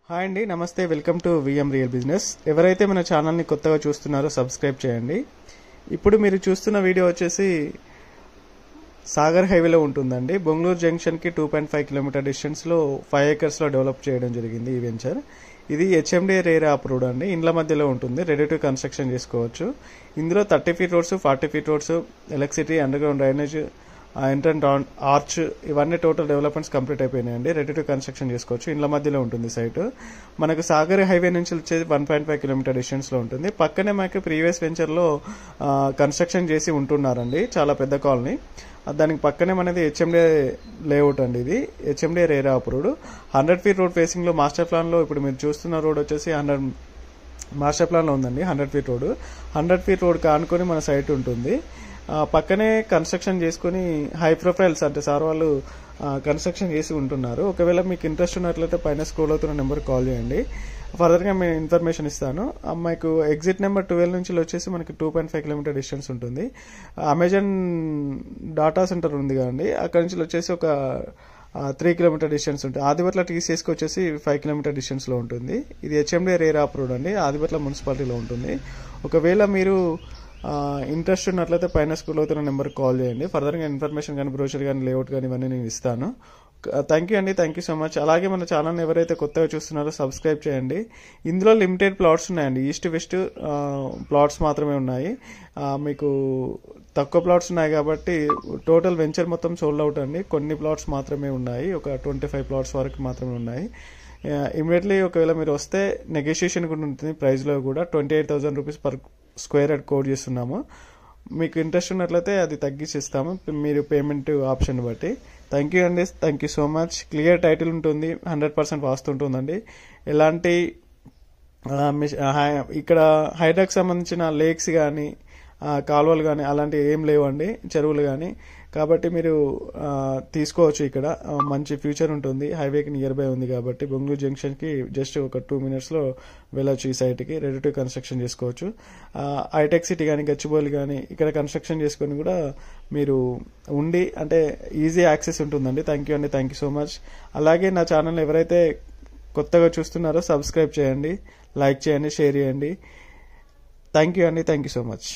Hi అండి, నమస్తే. Welcome to VM real business. ఎవరైతే మన ఛానల్ని కొత్తగా చూస్తున్నారో సబ్స్క్రైబ్ చేయండి. ఇప్పుడు మీరు చూస్తున్న వీడియో వచ్చేసి సాగర్ హైవేలో ఉంటుందండి. బెంగళూరు జంక్షన్కి 2.5 కిలోమీటర్ డిస్టెన్స్లో 5 acresలో డెవలప్ చేయడం జరిగింది ఈ వెంచర్. ఇది హెచ్ఎండిఏ రేరా అప్రూవ్డ్ అండి. ఇండ్ల మధ్యలో ఉంటుంది, రెడీ టు కన్స్ట్రక్షన్ చేసుకోవచ్చు. ఇందులో 30 feet roads, 40 feet roads, electricity, underground drainage, entrance arch, ఇవన్నీ టోటల్ డెవలప్మెంట్స్ కంప్లీట్ అయిపోయినాయండి. రెడీ టు కన్స్ట్రక్షన్ చేసుకోవచ్చు. ఇండ్ల మధ్యలో ఉంటుంది సైట్. మనకు సాగర్ హైవే నుంచి వచ్చేది 1.5 కిలోమీటర్ డిస్టెన్స్లో ఉంటుంది. పక్కనే మనకి ప్రీవియస్ వెంచర్లో కన్స్ట్రక్షన్ చేసి ఉంటున్నారండి, చాలా పెద్ద కాలనీ. దానికి పక్కనే మనది హెచ్ఎండిఏ లేఅవుట్ అండి. ఇది HMDA RERA approved. 100 feet road ఫేసింగ్లో మాస్టర్ ప్లాన్లో ఇప్పుడు మీరు చూస్తున్న రోడ్ వచ్చేసి మాస్టర్ ప్లాన్లో ఉందండి. 100 feet రోడ్. 100 feet రోడ్ కానుకొని మన సైట్ ఉంటుంది. పక్కనే కన్స్ట్రక్షన్ చేసుకుని హై ప్రొఫైల్స్ అంటే సార్ వాళ్ళు కన్స్ట్రక్షన్ చేసి ఉంటున్నారు. ఒకవేళ మీకు ఇంట్రెస్ట్ ఉన్నట్లయితే పైన స్క్రోల్ అవుతున్న నెంబర్ కాల్ చేయండి. ఫర్దర్గా మేము ఇన్ఫర్మేషన్ ఇస్తాను. మీకు ఎగ్జిట్ నెంబర్ 12 నుంచి వచ్చేసి మనకి 2.5 కిలోమీటర్ డిస్టెన్స్ ఉంటుంది. అమెజాన్ డాటా సెంటర్ ఉంది కదండి, అక్కడ నుంచి వచ్చేసి ఒక 3 kilometer డిస్టెన్స్ ఉంటుంది. ఆదిబట్ల టీసీఎస్కి వచ్చేసి 5 kilometer డిస్టెన్స్లో ఉంటుంది. ఇది హెచ్ఎండిఏ రేరా అప్రూవ్డ్ అండి, ఆదిబట్ల మున్సిపాలిటీలో ఉంటుంది. ఒకవేళ మీరు ఇంట్రెస్ట్ ఉన్నట్లయితే పైన స్కూల్ అవుతున్న నెంబర్కి కాల్ చేయండి. ఫర్దర్గా ఇన్ఫర్మేషన్ కానీ, బ్రోషర్ కానీ, లేఅవుట్ కానీ ఇవన్నీ నేను ఇస్తాను. థ్యాంక్ యూ అండి, థ్యాంక్ యూ సో మచ్. అలాగే మన ఛానల్ని ఎవరైతే కొత్తగా చూస్తున్నారో సబ్స్క్రైబ్ చేయండి. ఇందులో లిమిటెడ్ ప్లాట్స్ ఉన్నాయండి, ఈస్ట్ వెస్ట్ ప్లాట్స్ మాత్రమే ఉన్నాయి. మీకు తక్కువ ప్లాట్స్ ఉన్నాయి కాబట్టి టోటల్ వెంచర్ మొత్తం సోల్డ్ అవుట్ అండి. కొన్ని ప్లాట్స్ మాత్రమే ఉన్నాయి, ఒక 25 plots వరకు మాత్రమే ఉన్నాయి. ఇమీడియట్లీ ఒకవేళ మీరు వస్తే నెగోషియేషన్ కూడా ఉంటుంది. ప్రైస్లో కూడా 28,000 rupees per square yard code చేస్తున్నాము. మీకు ఇంట్రెస్ట్ ఉన్నట్లయితే అది తగ్గించిస్తాము, మీరు పేమెంట్ ఆప్షన్ బట్టి. థ్యాంక్ యూ అండి, thank you so much. Clear title ఉంటుంది, 100% వాస్తుంటుందండి. ఎలాంటి ఇక్కడ హైడ్రాకి సంబంధించిన లేక్స్ కానీ, కాలువలు కానీ అలాంటివి ఏం లేవండి, చెరువులు కానీ. కాబట్టి మీరు తీసుకోవచ్చు. ఇక్కడ మంచి ఫ్యూచర్ ఉంటుంది, హైవేకి నియర్ బై ఉంది కాబట్టి. బెంగళూరు జంక్షన్కి జస్ట్ ఒక 2 minutesలో వెళ్ళొచ్చు ఈ సైట్కి. రెడీ టు కన్స్ట్రక్షన్ చేసుకోవచ్చు. హైటెక్ సిటీ కానీ, గచ్చిబౌలి కానీ ఇక్కడ కన్స్ట్రక్షన్ చేసుకొని కూడా మీరు ఉండి అంటే ఈజీ యాక్సెస్ ఉంటుందండి. థ్యాంక్ యూ అండి, థ్యాంక్ యూ సో మచ్. అలాగే నా ఛానల్ ఎవరైతే కొత్తగా చూస్తున్నారో సబ్స్క్రైబ్ చేయండి, లైక్ చేయండి, షేర్ చేయండి. థ్యాంక్ యూ అండి, థ్యాంక్ యూ సో మచ్.